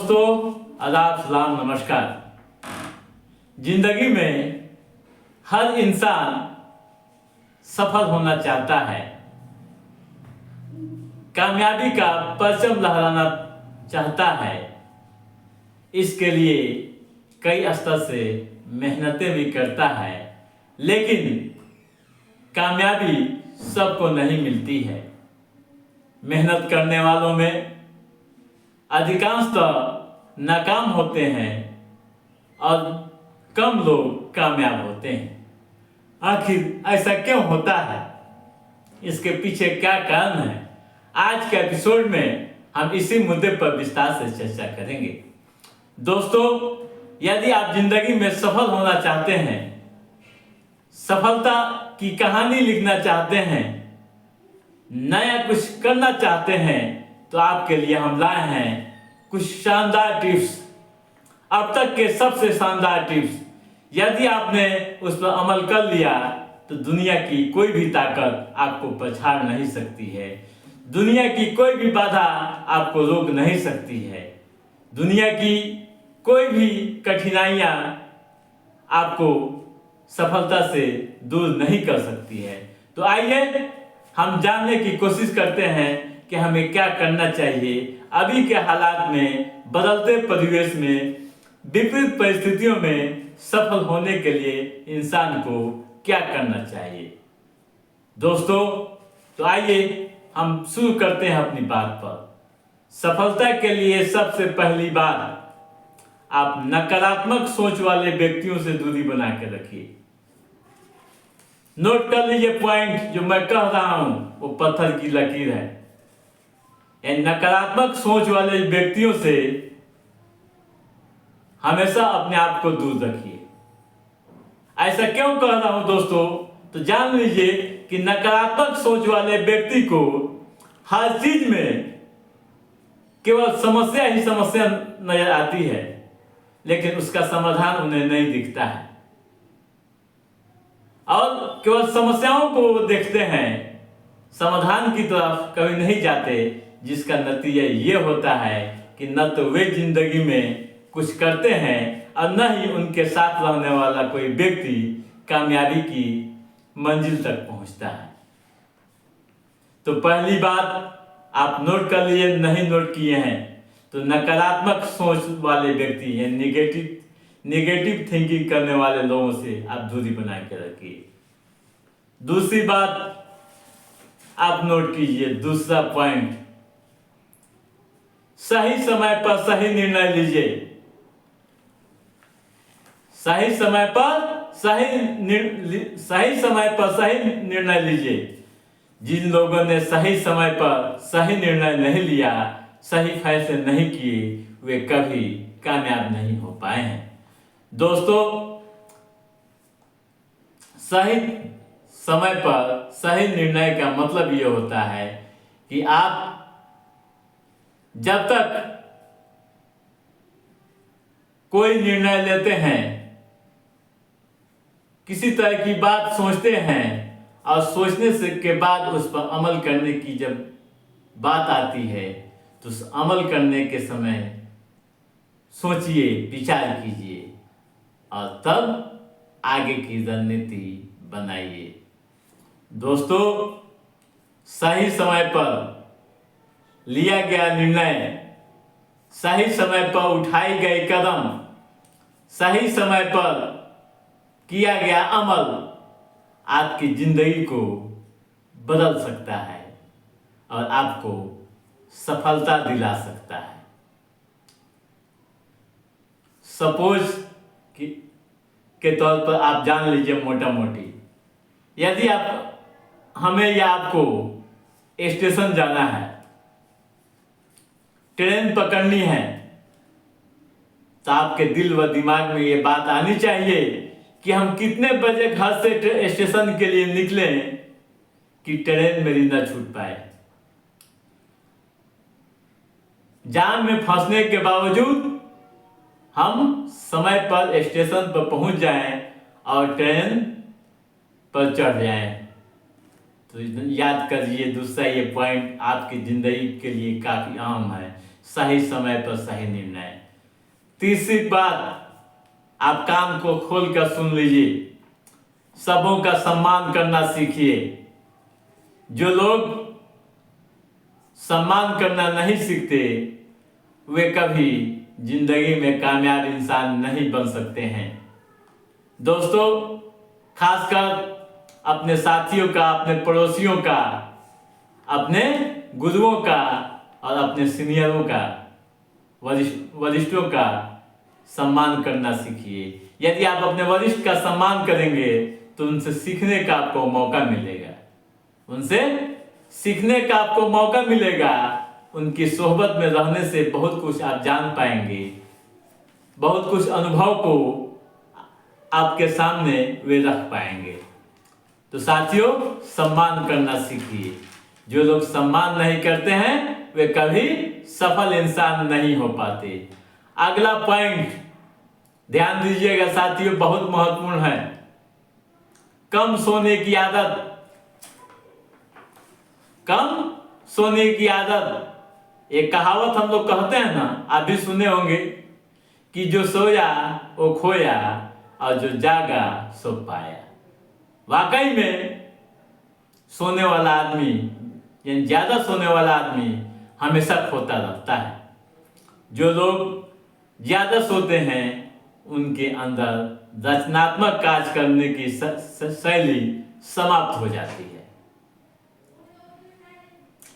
दोस्तों, आदाब, सलाम, नमस्कार। जिंदगी में हर इंसान सफल होना चाहता है, कामयाबी का परचम लहराना चाहता है। इसके लिए कई स्तर से मेहनतें भी करता है, लेकिन कामयाबी सबको नहीं मिलती है। मेहनत करने वालों में अधिकांशतः नाकाम होते हैं और कम लोग कामयाब होते हैं। आखिर ऐसा क्यों होता है? इसके पीछे क्या कारण है? आज के एपिसोड में हम इसी मुद्दे पर विस्तार से चर्चा करेंगे। दोस्तों, यदि आप जिंदगी में सफल होना चाहते हैं, सफलता की कहानी लिखना चाहते हैं, नया कुछ करना चाहते हैं, तो आपके लिए हम लाए हैं कुछ शानदार टिप्स। अब तक के सबसे शानदार टिप्स। यदि आपने उस पर अमल कर लिया तो दुनिया की कोई भी ताकत आपको पछाड़ नहीं सकती है। दुनिया की कोई भी बाधा आपको रोक नहीं सकती है। दुनिया की कोई भी कठिनाइयाँ आपको सफलता से दूर नहीं कर सकती है। तो आइए हम जानने की कोशिश करते हैं कि हमें क्या करना चाहिए अभी के हालात में, बदलते परिवेश में, विपरीत परिस्थितियों में सफल होने के लिए इंसान को क्या करना चाहिए। दोस्तों, तो आइए हम शुरू करते हैं अपनी बात पर। सफलता के लिए सबसे पहली बात, आप नकारात्मक सोच वाले व्यक्तियों से दूरी बना के रखिए। नोट कर लीजिए पॉइंट जो मैं कह रहा हूं, वो पत्थर की लकीर है। नकारात्मक सोच वाले व्यक्तियों से हमेशा अपने आप को दूर रखिए। ऐसा क्यों कह रहा हूं दोस्तों? तो जान लीजिए कि नकारात्मक सोच वाले व्यक्ति को हर चीज में केवल समस्या ही समस्या नजर आती है, लेकिन उसका समाधान उन्हें नहीं दिखता है और केवल समस्याओं को देखते हैं, समाधान की तरफ कभी नहीं जाते, जिसका नतीजा ये होता है कि न तो वे जिंदगी में कुछ करते हैं और न ही उनके साथ रहने वाला कोई व्यक्ति कामयाबी की मंजिल तक पहुंचता है। तो पहली बात आप नोट कर लिए, नहीं नोट किए हैं तो नकारात्मक सोच वाले व्यक्ति या नेगेटिव थिंकिंग करने वाले लोगों से आप दूरी बना के रखिए। दूसरी बात आप नोट कीजिए, दूसरा पॉइंट, सही समय पर सही निर्णय लीजिए। सही समय पर सही निर्णय लीजिए। जिन लोगों ने सही समय पर सही निर्णय नहीं लिया, सही फैसले नहीं किए, वे कभी कामयाब नहीं हो पाए हैं। दोस्तों, सही समय पर सही निर्णय का मतलब ये होता है कि आप जब तक कोई निर्णय लेते हैं, किसी तरह की बात सोचते हैं और सोचने से के बाद उस पर अमल करने की जब बात आती है, तो उस अमल करने के समय सोचिए, विचार कीजिए और तब आगे की रणनीति बनाइए। दोस्तों, सही समय पर लिया गया निर्णय, सही समय पर उठाई गई कदम, सही समय पर किया गया अमल आपकी जिंदगी को बदल सकता है और आपको सफलता दिला सकता है। सपोज के तौर पर आप जान लीजिए मोटा मोटी, यदि हमें या आपको स्टेशन जाना है, ट्रेन पकड़नी है, तो आपके दिल व दिमाग में ये बात आनी चाहिए कि हम कितने बजे घर से स्टेशन के लिए निकलें कि ट्रेन मेरी न छूट पाए। जाम में फंसने के बावजूद हम समय पर स्टेशन पर पहुंच जाएं और ट्रेन पर चढ़ जाएं। तो याद करिए, दूसरा ये पॉइंट आपकी जिंदगी के लिए काफी अहम है। सही समय पर सही निर्णय। तीसरी बात, आप कान को खोल कर सुन लीजिए, सबों का सम्मान करना सीखिए। जो लोग सम्मान करना नहीं सीखते वे कभी जिंदगी में कामयाब इंसान नहीं बन सकते हैं। दोस्तों, खासकर अपने साथियों का, अपने पड़ोसियों का, अपने गुरुओं का और अपने सीनियरों का, वरिष्ठों का सम्मान करना सीखिए। यदि आप अपने वरिष्ठ का सम्मान करेंगे तो उनसे सीखने का आपको मौका मिलेगा, उनसे सीखने का आपको मौका मिलेगा। उनकी सोहबत में रहने से बहुत कुछ आप जान पाएंगे, बहुत कुछ अनुभव को आपके सामने वे रख पाएंगे। तो साथियों, सम्मान करना सीखिए। जो लोग सम्मान नहीं करते हैं वे कभी सफल इंसान नहीं हो पाते। अगला पॉइंट ध्यान दीजिएगा साथियों, बहुत महत्वपूर्ण है। कम सोने की आदत। कम सोने की आदत, एक कहावत हम लोग कहते हैं ना, आप भी सुने होंगे कि जो सोया वो खोया और जो जागा सो पाया। वाकई में सोने वाला आदमी, यानी ज्यादा सोने वाला आदमी हमेशा खोता रहता है। जो लोग ज्यादा सोते हैं उनके अंदर रचनात्मक कार्य करने की शैली समाप्त हो जाती है।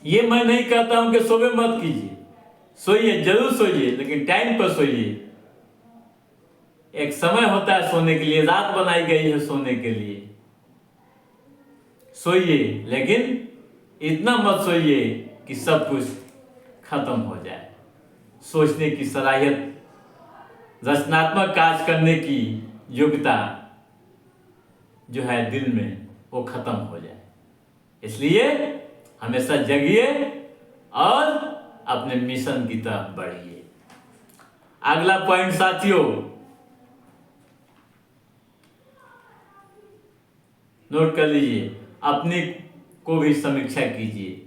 ये मैं नहीं कहता हूं कि सोवे मत कीजिए, सोइए, जरूर सोइए, लेकिन टाइम पर सोइए। एक समय होता है सोने के लिए, रात बनाई गई है सोने के लिए। सोइए, लेकिन इतना मत सोइए कि सब कुछ खत्म हो जाए। सोचने की सलाहियत, रचनात्मक कार्य करने की योग्यता जो है दिल में, वो खत्म हो जाए। इसलिए हमेशा जगिए और अपने मिशन की तरफ बढ़िए। अगला पॉइंट साथियों, नोट कर लीजिए, अपने को भी समीक्षा कीजिए।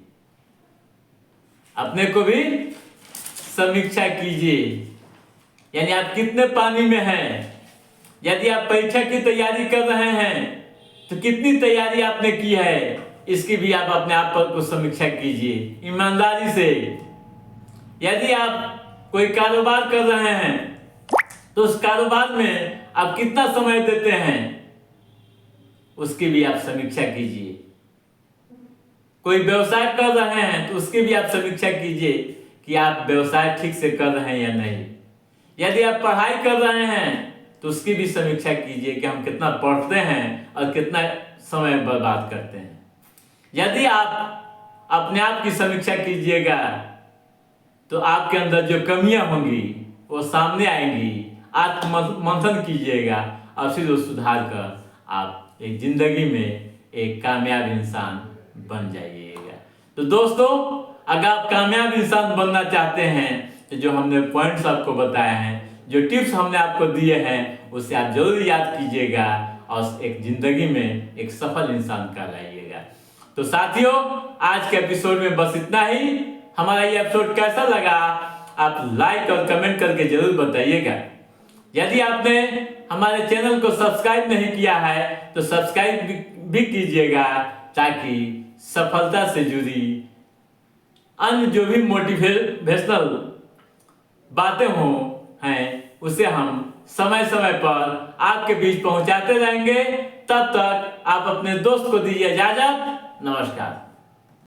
अपने को भी समीक्षा कीजिए, यानी आप कितने पानी में हैं। यदि आप परीक्षा की तैयारी कर रहे हैं तो कितनी तैयारी आपने की है, इसकी भी आप अपने आप पर कुछ समीक्षा कीजिए ईमानदारी से। यदि आप कोई कारोबार कर रहे हैं तो उस कारोबार में आप कितना समय देते हैं, उसकी भी आप समीक्षा कीजिए। कोई व्यवसाय कर रहे हैं तो उसकी भी आप समीक्षा कीजिए कि आप व्यवसाय ठीक से कर रहे हैं या नहीं। यदि आप पढ़ाई कर रहे हैं तो उसकी भी समीक्षा कीजिए कि हम कितना पढ़ते हैं और कितना समय बर्बाद करते हैं। यदि आप अपने आप की समीक्षा कीजिएगा तो आपके अंदर जो कमियां होंगी वो सामने आएंगी। आत्ममंथन कीजिएगा और फिर वो सुधार कर आप एक जिंदगी में एक कामयाब इंसान बन जाइएगा। तो दोस्तों, अगर आप कामयाब इंसान बनना चाहते हैं तो जो हमने पॉइंट्स आपको बताए हैं, जो टिप्स हमने आपको दिए हैं, उसे आप जरूर याद कीजिएगा और एक जिंदगी में एक सफल इंसान कहलाइएगा। तो साथियों, आज के एपिसोड में बस इतना ही। हमारा ये एपिसोड कैसा लगा आप लाइक और कमेंट करके जरूर बताइएगा। यदि आपने हमारे चैनल को सब्सक्राइब नहीं किया है तो सब्सक्राइब भी कीजिएगा, ताकि सफलता से जुड़ी अन्य जो भी मोटिवेशनल बातें हो हैं उसे हम समय समय पर आपके बीच पहुंचाते रहेंगे। तब तक आप अपने दोस्त को दीजिए इजाजत। नमस्कार।